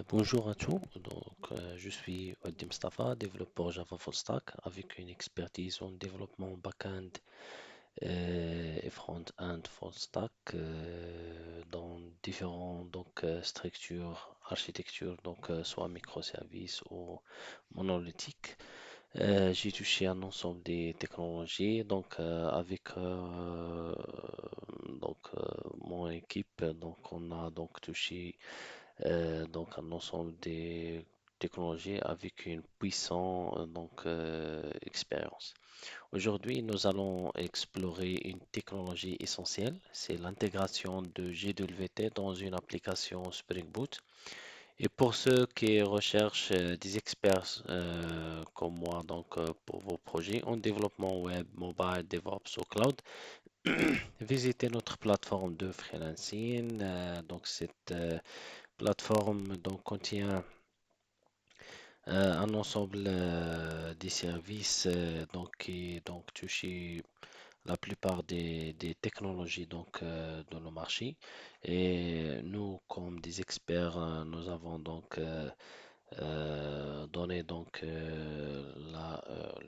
Bonjour à tous. Je suis Wadim Mustafa, développeur Java Full Stack avec une expertise en développement back-end et front-end Full Stack dans différentes structures, architectures, soit microservices ou monolithiques. J'ai touché un ensemble des technologies avec mon équipe. On a touché un ensemble des technologies avec une puissante expérience. Aujourd'hui, nous allons explorer une technologie essentielle, c'est l'intégration de GWT dans une application Spring Boot. Et pour ceux qui recherchent des experts comme moi pour vos projets en développement web, mobile, DevOps ou cloud, visitez notre plateforme de freelancing. Cette plateforme contient un ensemble des services qui touchent la plupart des technologies dans le marché. Et nous, comme des experts, nous avons donné le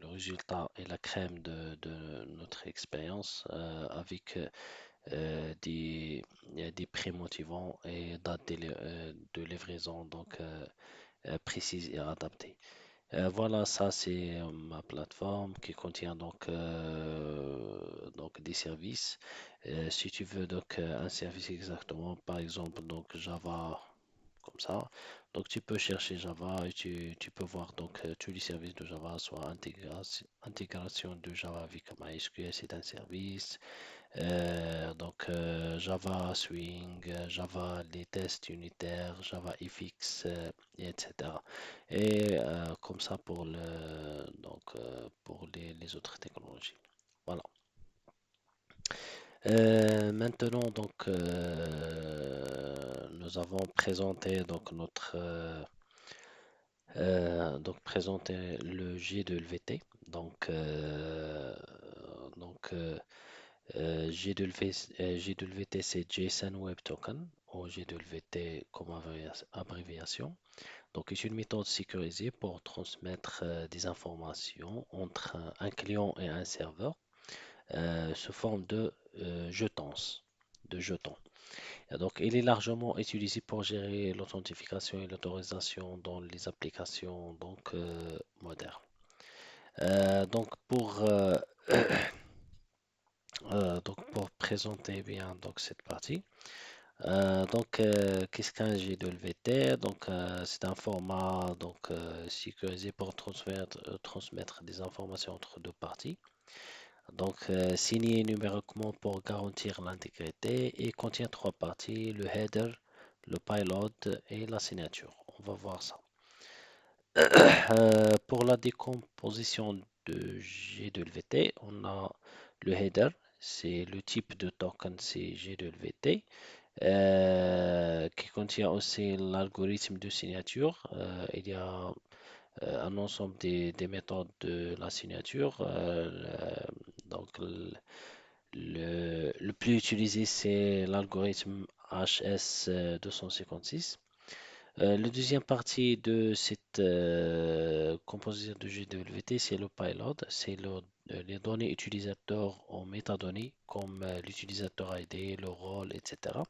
résultat et la crème de notre expérience avec des prix motivants et dates de livraison précises et adaptées. Voilà, ça c'est ma plateforme qui contient des services. Si tu veux un service exactement, par exemple Java comme ça, donc tu peux chercher Java et tu peux voir tous les services de Java, soit intégration de Java avec MySQL, c'est un service. Java Swing, Java les tests unitaires, Java FX, et etc. Et comme ça pour les autres technologies. Voilà. Maintenant nous avons présenté présenté le G2LVT. Donc euh, G2LVT, c'est JSON Web Token, ou G2LVT comme abréviation. Donc, c'est une méthode sécurisée pour transmettre des informations entre un client et un serveur sous forme de jetons. Et donc, il est largement utilisé pour gérer l'authentification et l'autorisation dans les applications modernes. Donc, pour présenter bien cette partie, qu'est-ce qu'un G2LVT? C'est un format sécurisé pour transmettre des informations entre deux parties. Signé numériquement pour garantir l'intégrité et contient trois parties, le header, le payload et la signature. On va voir ça. Pour la décomposition de G2LVT, on a le header, c'est le type de token, c'est G2LVT qui contient aussi l'algorithme de signature. Il y a un ensemble des méthodes de la signature. Le plus utilisé, c'est l'algorithme HS 256. La deuxième partie de cette composition de GWT, c'est le payload, c'est les données utilisateurs en métadonnées, comme l'utilisateur ID, le rôle, etc.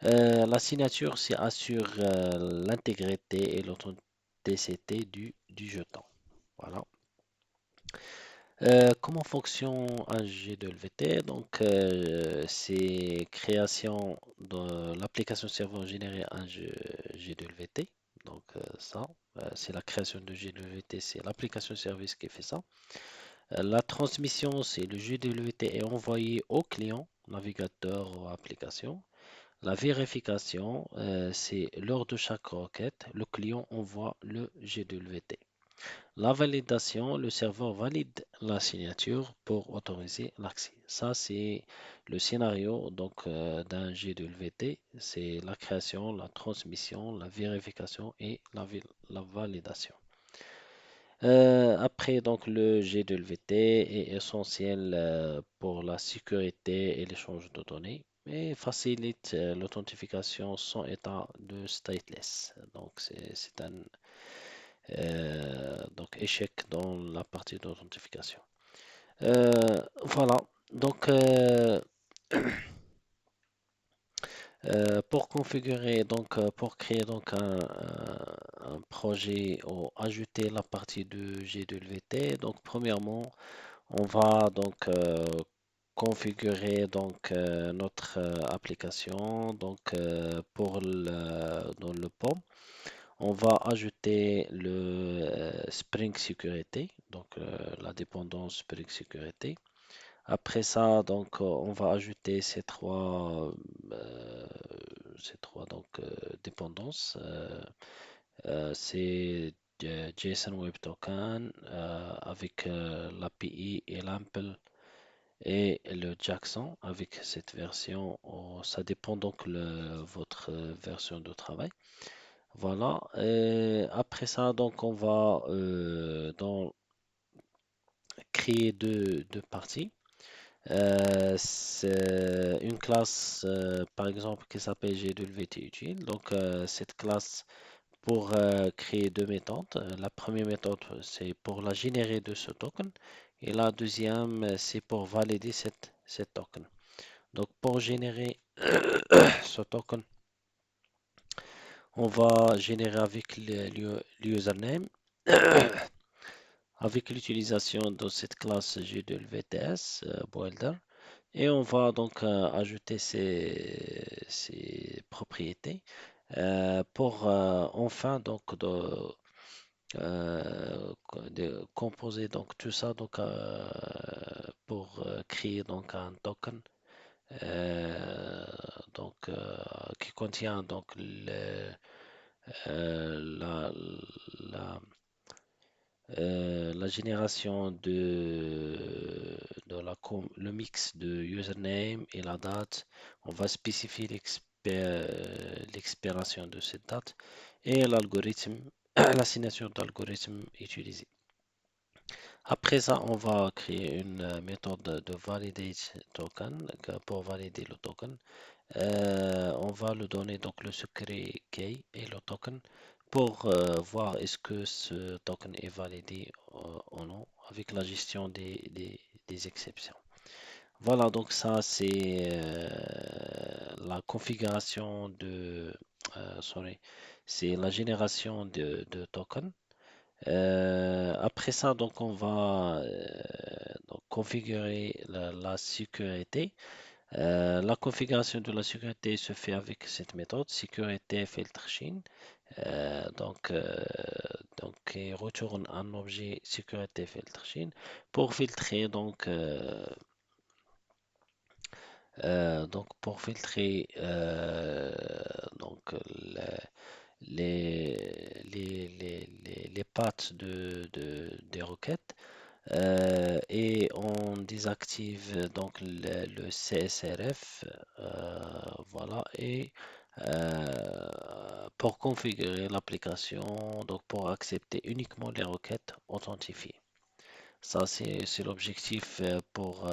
La signature, c'est assure l'intégrité et l'authenticité du jeton. Voilà. Comment fonctionne un G2LVT? C'est création de l'application serveur générer un G2LVT. C'est la création de G2LVT, c'est l'application service qui fait ça. La transmission, c'est le G2LVT est envoyé au client, navigateur ou application. La vérification, c'est lors de chaque requête, le client envoie le G2LVT. La validation, le serveur valide la signature pour autoriser l'accès. Ça, c'est le scénario d'un G2LVT. C'est la création, la transmission, la vérification et la validation. Après, le G2LVT est essentiel pour la sécurité et l'échange de données. et facilite l'authentification sans état de stateless. Donc, c'est un donc échec dans la partie d'authentification. Voilà. Donc, pour configurer, donc pour créer donc un projet ou ajouter la partie de GWT, donc premièrement, on va donc configurer donc notre application. Donc pour dans le POM, on va ajouter le Spring Security, donc la dépendance Spring Security. Après ça, donc, on va ajouter ces trois donc, dépendances. C'est JSON Web Token avec l'API et l'AMPL et le Jackson avec cette version. Ça dépend donc de votre version de travail. Voilà. Et après ça, donc, on va créer deux parties. C'est une classe, par exemple, qui s'appelle GWT utile. Donc, cette classe pour créer deux méthodes. La première méthode, c'est pour la générer de ce token. Et la deuxième, c'est pour valider cette token. Donc, pour générer ce token, on va générer avec l'username, avec l'utilisation de cette classe GWTS Builder. Et on va donc ajouter ces propriétés pour enfin donc de composer donc tout ça donc pour créer donc un token euh, donc qui contient donc la, la, la génération le mix de username et la date. On va spécifier l'expiration de cette date et l'algorithme, la signature d'algorithme utilisé. Après ça, on va créer une méthode de validate token pour valider le token. On va lui donner donc le secret key et le token pour voir est-ce que ce token est validé ou non avec la gestion des exceptions. Voilà, donc ça c'est la configuration sorry, c'est la génération de tokens. Après ça, donc on va donc configurer la sécurité. La configuration de la sécurité se fait avec cette méthode, sécurité filtre chain. Donc, il retourne un objet sécurité filtre chain pour filtrer pour filtrer donc les paths des requêtes. Et on désactive donc le CSRF, voilà, et pour configurer l'application, donc pour accepter uniquement les requêtes authentifiées. Ça, c'est l'objectif pour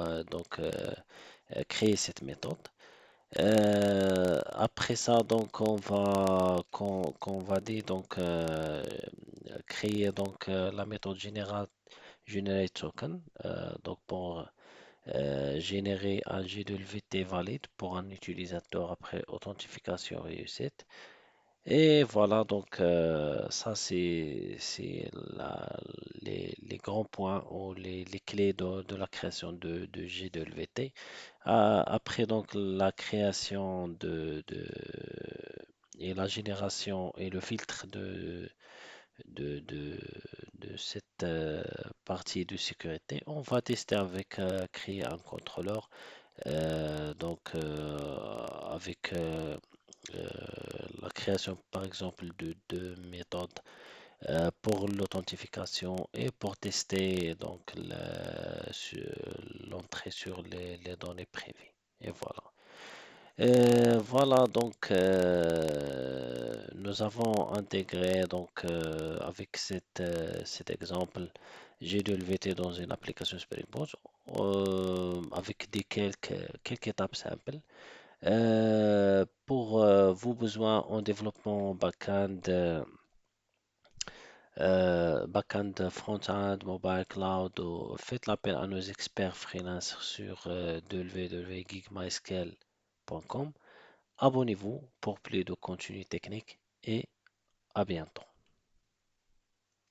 créer cette méthode. Après ça, donc qu'on va dire donc créer donc la méthode générale generate token, donc pour générer un GWT valide pour un utilisateur après authentification réussite. Et voilà, donc ça c'est les grands points ou les clés de la création de GWT. Après donc la création et la génération et le filtre de, de, de cette partie de sécurité, on va tester avec créer un contrôleur avec euh, la création par exemple de deux méthodes pour l'authentification et pour tester donc l'entrée sur les données privées. Et voilà. Voilà, donc nous avons intégré donc avec cet exemple GWT dans une application Spring Boot avec quelques étapes simples. Pour vos besoins en développement back-end, back-end, front-end, mobile cloud, faites l'appel à nos experts freelance sur www.geekmyscale.com. Abonnez-vous pour plus de contenu technique et à bientôt.